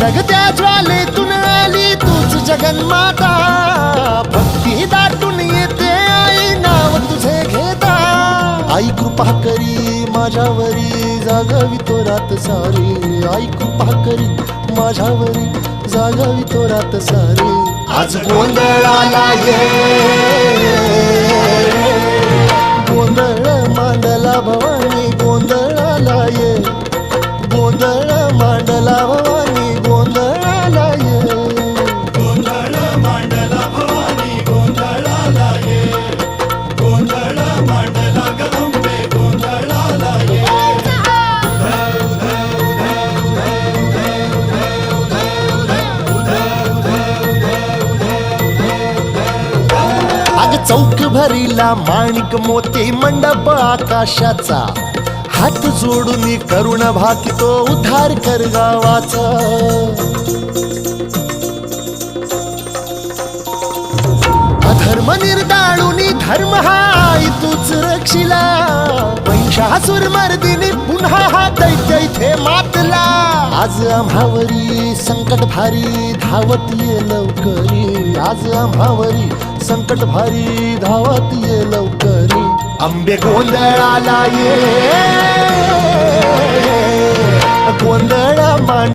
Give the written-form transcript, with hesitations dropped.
धगधगत्या ज्वालेतून आली तूच जगन्माता, भक्ती दाटून येते आई नाव तुझे घेता. आई कृपा करी माझ्यावरी जागावी तो रात सारी, आई कृपा करी माझ्यावरी जागावी तो रात सारी. आज गोंधळाला ये, गोंधळ मांडला भवानी गोंधळाला ये, गोंधळ मांडला भवानी गोंधळाला ये. गोंधळ मांडला भवानी गोंधळाला ये, गोंधळ मांडला गंबे गोंधळाला ये. अग चौक भरीला माणिक मोती मंडप आकाशाचा, हात जोडून करुण भाकितो उद्धार कर गावाचा. अधर्म निर्दाळून धर्म हा आई तूच रक्षिला, महिषासुर मर्दिनी पुन्हा हा दैत्य इथे मातला. आज आम्हावरी संकट भारी धावत ये लवकरी, आज आम्हावरी संकट भारी धावत ये लवकरी. अंबे गोंधळाला ये, गोंधळ मांड